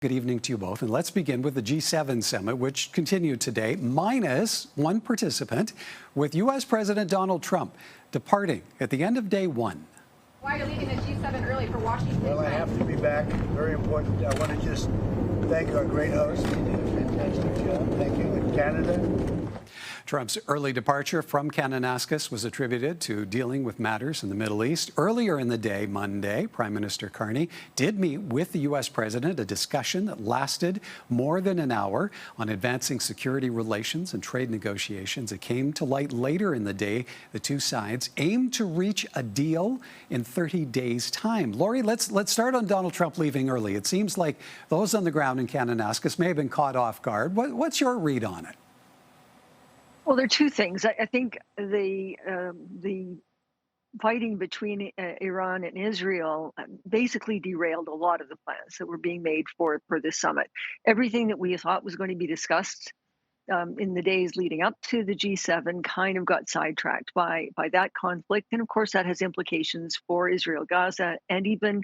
Good evening to you both, and let's begin with the G7 summit, which continued today, minus one participant, with U.S. President Donald Trump departing at the end of day one. Why are you leaving the G7 early for Washington? Well, I have to be back. Very important. I want to just thank our great host. He did a fantastic job. Thank you. In Canada. Trump's early departure from Kananaskis was attributed to dealing with matters in the Middle East. Earlier in the day, Monday, Prime Minister Carney did meet with the U.S. president, a discussion that lasted more than an hour on advancing security relations and trade negotiations. It came to light later in the day. The two sides aimed to reach a deal in 30 days' time. Lori, let's start on Donald Trump leaving early. It seems like those on the ground in Kananaskis may have been caught off guard. What's your read on it? Well, there are two things. I think the fighting between Iran and Israel basically derailed a lot of the plans that were being made for this summit. Everything that we thought was going to be discussed in the days leading up to the G7 kind of got sidetracked by that conflict. And of course, that has implications for Israel, Gaza, and even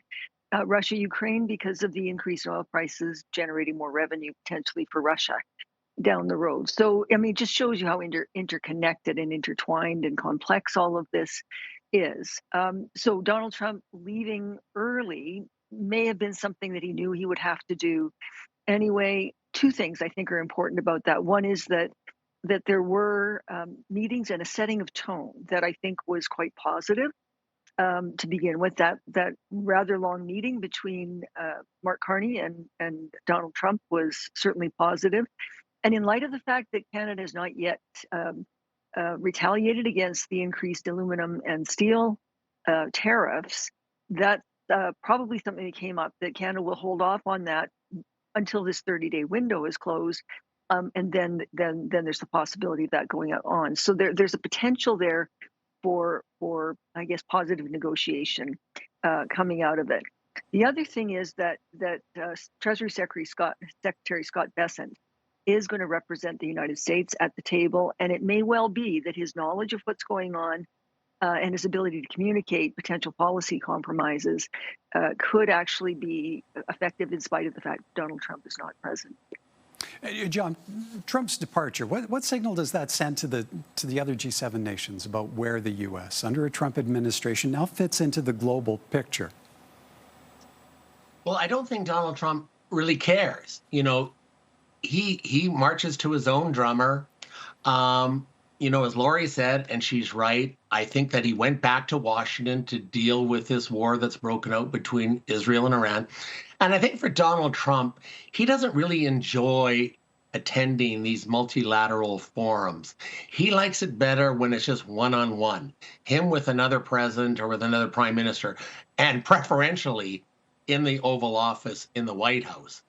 Russia, Ukraine, because of the increased oil prices generating more revenue potentially for Russia down the road. So, I mean, it just shows you how interconnected and intertwined and complex all of this is. So Donald Trump leaving early may have been something that he knew he would have to do anyway. Two things I think are important about that. One is that there were meetings and a setting of tone that I think was quite positive. To begin with, that rather long meeting between Mark Carney and Donald Trump was certainly positive. And in light of the fact that Canada has not yet retaliated against the increased aluminum and steel tariffs, that's probably something that came up that Canada will hold off on that until this 30-day window is closed, and then there's the possibility of that going on. So there's a potential there for I guess positive negotiation coming out of it. The other thing is that Treasury Secretary Scott Bessent is going to represent the United States at the table, and it may well be that his knowledge of what's going on and his ability to communicate potential policy compromises could actually be effective in spite of the fact that Donald Trump is not present. John, Trump's departure, what signal does that send to the other G7 nations about where the U.S. under a Trump administration now fits into the global picture? Well, I don't think Donald Trump really cares. You know, he marches to his own drummer. You know, as Lori said, and she's right, I think that he went back to Washington to deal with this war that's broken out between Israel and Iran. And I think for Donald Trump, he doesn't really enjoy attending these multilateral forums. He likes it better when it's just one-on-one, him with another president or with another prime minister, and preferentially in the Oval Office in the White House.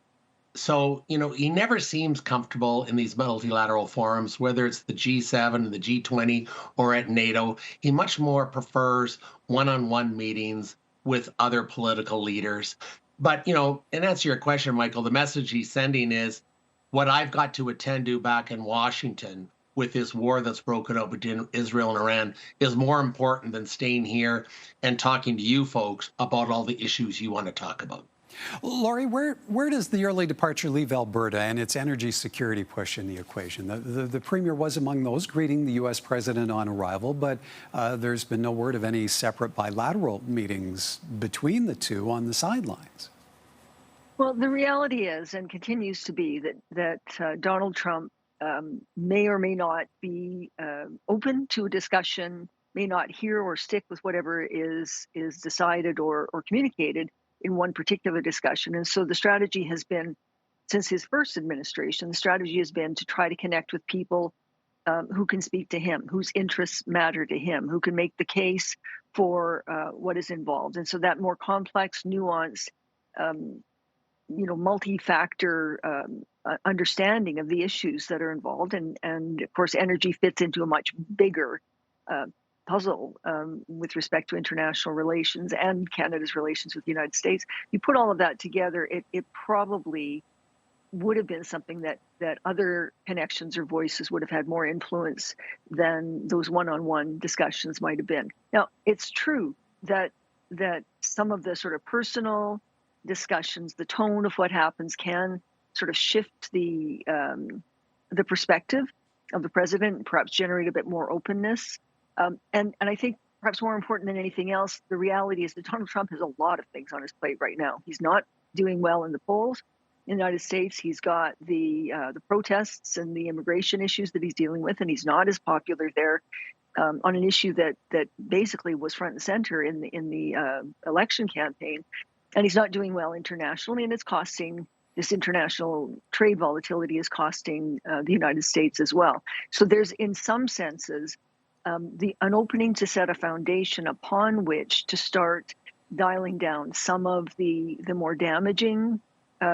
So, you know, he never seems comfortable in these multilateral forums, whether it's the G7, the G20, or at NATO. He much more prefers one-on-one meetings with other political leaders. But, you know, in answer to your question, Michael, the message he's sending is what I've got to attend to back in Washington with this war that's broken out between Israel and Iran is more important than staying here and talking to you folks about all the issues you want to talk about. Lori, where does the early departure leave Alberta and its energy security push in the equation? The Premier was among those greeting the U.S. President on arrival, but there's been no word of any separate bilateral meetings between the two on the sidelines. Well, the reality is and continues to be that Donald Trump may or may not be open to a discussion, may not hear or stick with whatever is decided or communicated in one particular discussion. And so the strategy has been, since his first administration, the strategy has been to try to connect with people who can speak to him, whose interests matter to him, who can make the case for what is involved. And so that more complex, nuanced, multi-factor understanding of the issues that are involved. And of course, energy fits into a much bigger puzzle with respect to international relations and Canada's relations with the United States. You put all of that together, it probably would have been something that other connections or voices would have had more influence than those one-on-one discussions might have been. Now, it's true that some of the sort of personal discussions, the tone of what happens can sort of shift the perspective of the president, perhaps generate a bit more openness. And I think perhaps more important than anything else, the reality is that Donald Trump has a lot of things on his plate right now. He's not doing well in the polls in the United States. He's got the protests and the immigration issues that he's dealing with, and he's not as popular there on an issue that basically was front and center in the election campaign. And he's not doing well internationally, and it's costing. This international trade volatility is costing the United States as well. So there's, in some senses, an opening to set a foundation upon which to start dialing down some of the more damaging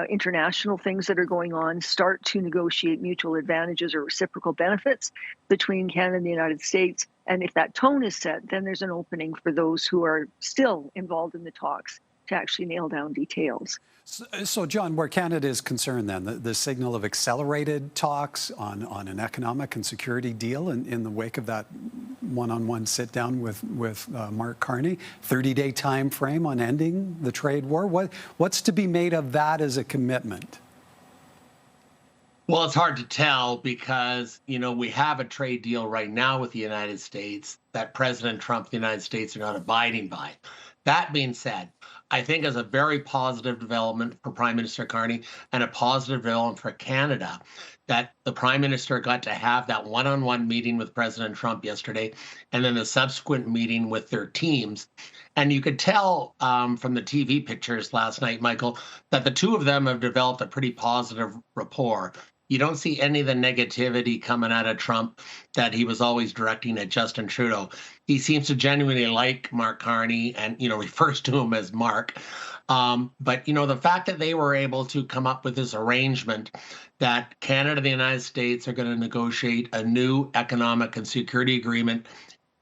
international things that are going on, start to negotiate mutual advantages or reciprocal benefits between Canada and the United States. And if that tone is set, then there's an opening for those who are still involved in the talks to actually nail down details. So, John, where Canada is concerned then, the signal of accelerated talks on an economic and security deal in the wake of that one-on-one sit-down with Mark Carney, 30-day time frame on ending the trade war. What's to be made of that as a commitment? Well, it's hard to tell because, we have a trade deal right now with the United States that President Trump, the United States, are not abiding by. That being said, I think as a very positive development for Prime Minister Carney and a positive development for Canada that the Prime Minister got to have that one-on-one meeting with President Trump yesterday and then a subsequent meeting with their teams. And you could tell from the TV pictures last night, Michael, that the two of them have developed a pretty positive rapport. You don't see any of the negativity coming out of Trump that he was always directing at Justin Trudeau. He seems to genuinely like Mark Carney and, refers to him as Mark. But, the fact that they were able to come up with this arrangement that Canada and the United States are going to negotiate a new economic and security agreement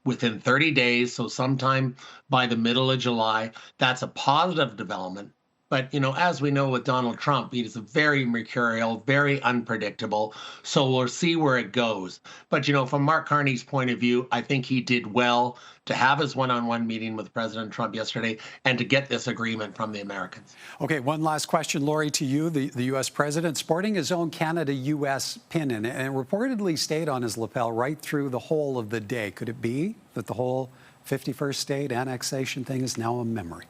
within 30 days, so sometime by the middle of July, that's a positive development. But, as we know with Donald Trump, he's very mercurial, very unpredictable. So we'll see where it goes. But, from Mark Carney's point of view, I think he did well to have his one-on-one meeting with President Trump yesterday and to get this agreement from the Americans. Okay, one last question, Laurie, to you. The U.S. president sporting his own Canada-U.S. pin and it reportedly stayed on his lapel right through the whole of the day. Could it be that the whole 51st state annexation thing is now a memory?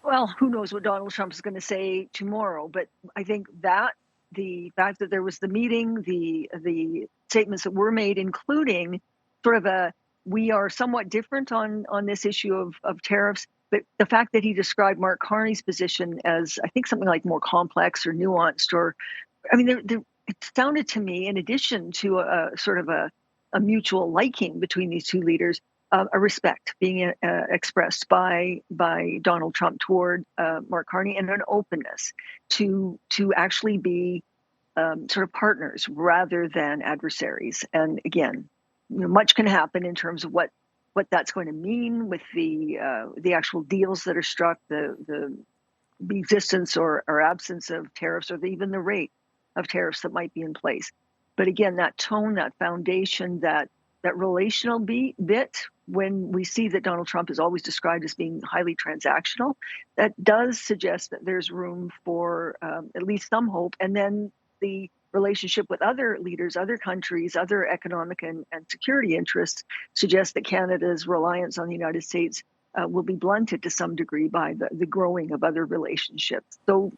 Well, who knows what Donald Trump is going to say tomorrow, but I think that the fact that there was the meeting, the statements that were made, including sort of we are somewhat different on this issue of tariffs, but the fact that he described Mark Carney's position as, I think, something like more complex or nuanced, it sounded to me, in addition to a sort of a mutual liking between these two leaders, a respect being expressed by Donald Trump toward Mark Carney, and an openness to actually be sort of partners rather than adversaries. And again, much can happen in terms of what that's going to mean with the actual deals that are struck, the existence or absence of tariffs, or even the rate of tariffs that might be in place. But again, that tone, that foundation, that relational bit, when we see that Donald Trump is always described as being highly transactional, that does suggest that there's room for at least some hope. And then the relationship with other leaders, other countries, other economic and security interests suggests that Canada's reliance on the United States will be blunted to some degree by the growing of other relationships. So,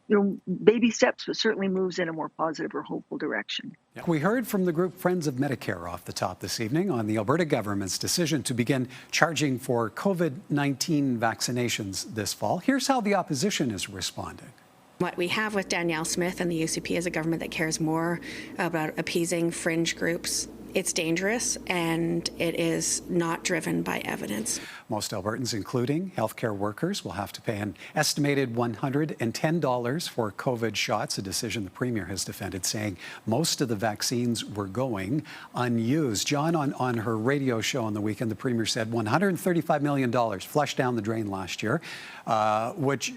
baby steps, but certainly moves in a more positive or hopeful direction. We heard from the group Friends of Medicare off the top this evening on the Alberta government's decision to begin charging for COVID-19 vaccinations this fall. Here's how the opposition is responding. What we have with Danielle Smith and the UCP is a government that cares more about appeasing fringe groups. It's dangerous, and it is not driven by evidence. Most Albertans, including healthcare workers, will have to pay an estimated $110 for COVID shots, a decision the Premier has defended, saying most of the vaccines were going unused. John, on her radio show on the weekend, the Premier said $135 million flushed down the drain last year, which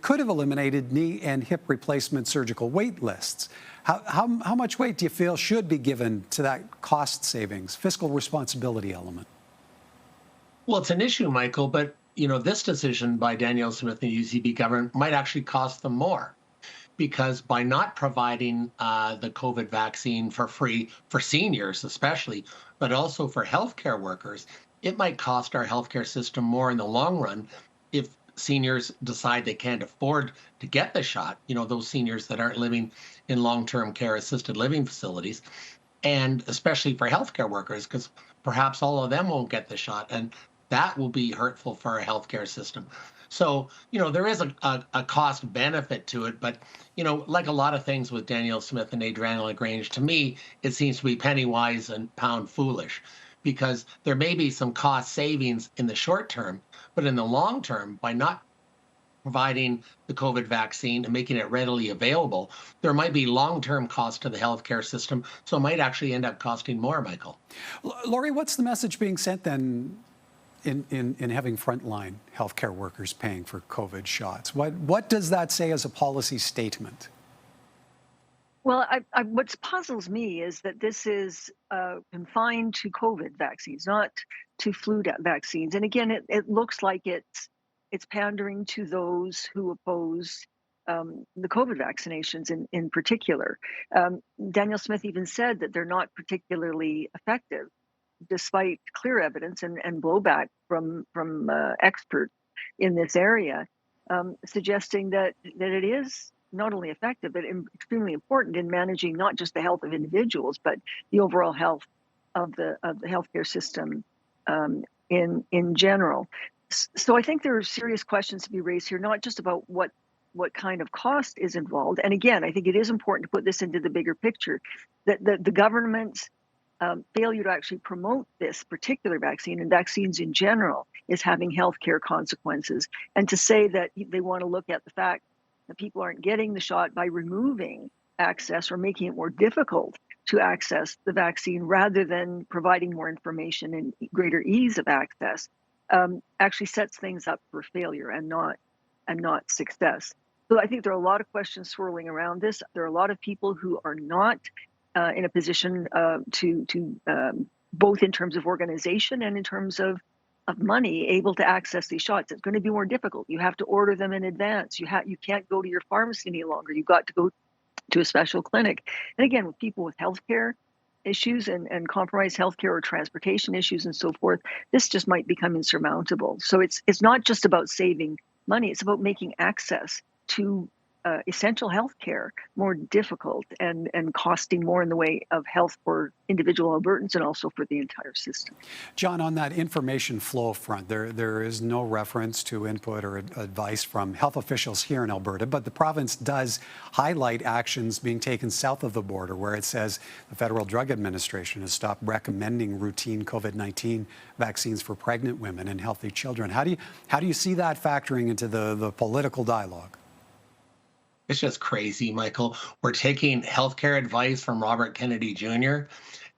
could have eliminated knee and hip replacement surgical wait lists. How much weight do you feel should be given to that cost savings, fiscal responsibility element? Well, it's an issue, Michael, but this decision by Danielle Smith and the UCP government might actually cost them more, because by not providing the COVID vaccine for free for seniors, especially, but also for healthcare workers, it might cost our healthcare system more in the long run if seniors decide they can't afford to get the shot, those seniors that aren't living in long-term care assisted living facilities, and especially for healthcare workers, because perhaps all of them won't get the shot, and that will be hurtful for our healthcare system. So, there is a cost benefit to it, but, like a lot of things with Danielle Smith and Adriana LaGrange, to me, it seems to be penny wise and pound foolish, because there may be some cost savings in the short term, but in the long term, by not providing the COVID vaccine and making it readily available, there might be long-term cost to the healthcare system. So it might actually end up costing more, Michael. Laurie, what's the message being sent then in having frontline healthcare workers paying for COVID shots? What does that say as a policy statement? Well, what puzzles me is that this is confined to COVID vaccines, not to flu vaccines. And again, it looks like it's pandering to those who oppose the COVID vaccinations in particular. Danielle Smith even said that they're not particularly effective, despite clear evidence and blowback from experts in this area, suggesting that it is not only effective, but extremely important in managing not just the health of individuals, but the overall health of the healthcare system in general. So I think there are serious questions to be raised here, not just about what kind of cost is involved. And again, I think it is important to put this into the bigger picture, that the government's failure to actually promote this particular vaccine and vaccines in general is having healthcare consequences. And to say that they want to look at the fact that people aren't getting the shot by removing access or making it more difficult to access the vaccine rather than providing more information and greater ease of access actually sets things up for failure and not success. So I think there are a lot of questions swirling around this. There are a lot of people who are not in a position to both in terms of organization and in terms of money able to access these shots. It's going to be more difficult. You have to order them in advance. You can't go to your pharmacy any longer. You've got to go to a special clinic. And again, with people with healthcare issues and compromised healthcare or transportation issues and so forth, this just might become insurmountable. So it's not just about saving money. It's about making access to essential healthcare more difficult and costing more in the way of health for individual Albertans and also for the entire system. John, on that information flow front, there is no reference to input or advice from health officials here in Alberta, but the province does highlight actions being taken south of the border, where it says the Federal Drug Administration has stopped recommending routine COVID-19 vaccines for pregnant women and healthy children. How do you see that factoring into the political dialogue? It's just crazy, Michael. We're taking healthcare advice from Robert Kennedy Jr.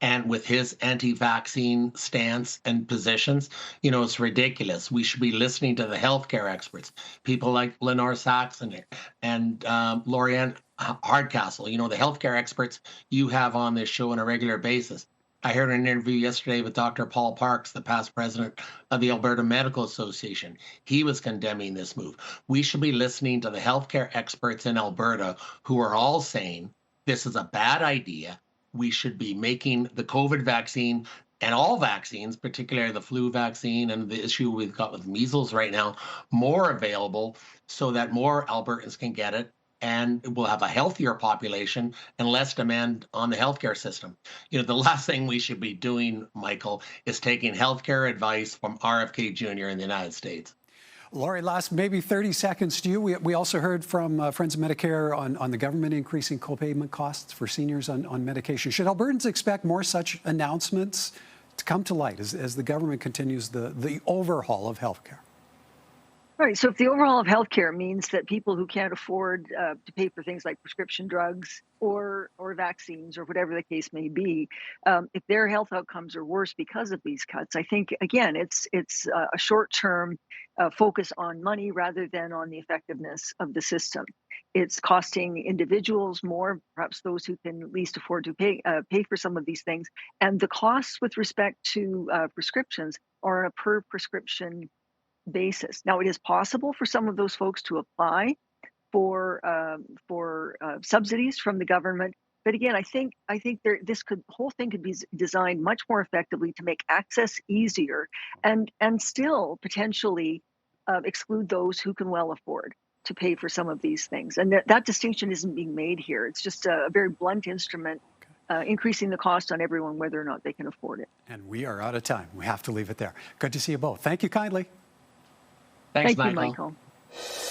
and with his anti-vaccine stance and positions, it's ridiculous. We should be listening to the healthcare experts, people like Lenore Saxon and Lorianne Hardcastle, the healthcare experts you have on this show on a regular basis. I heard an interview yesterday with Dr. Paul Parks, the past president of the Alberta Medical Association. He was condemning this move. We should be listening to the healthcare experts in Alberta who are all saying this is a bad idea. We should be making the COVID vaccine and all vaccines, particularly the flu vaccine and the issue we've got with measles right now, more available so that more Albertans can get it. And we'll have a healthier population and less demand on the healthcare system. The last thing we should be doing, Michael, is taking healthcare advice from RFK Jr. in the United States. Laurie, last maybe 30 seconds to you. We also heard from Friends of Medicare on the government increasing copayment costs for seniors on medication. Should Albertans expect more such announcements to come to light as the government continues the overhaul of healthcare? Right. So if the overhaul of healthcare means that people who can't afford to pay for things like prescription drugs or vaccines or whatever the case may be, if their health outcomes are worse because of these cuts, I think, again, it's a short-term focus on money rather than on the effectiveness of the system. It's costing individuals more, perhaps those who can least afford to pay for some of these things. And the costs with respect to prescriptions are a per prescription basis. Now, it is possible for some of those folks to apply for subsidies from the government. But again, I think whole thing could be designed much more effectively to make access easier, and still potentially exclude those who can well afford to pay for some of these things. And that distinction isn't being made here. It's just a very blunt instrument, increasing the cost on everyone, whether or not they can afford it. And we are out of time. We have to leave it there. Good to see you both. Thank you kindly. Thanks, Thank you, Michael. Michael.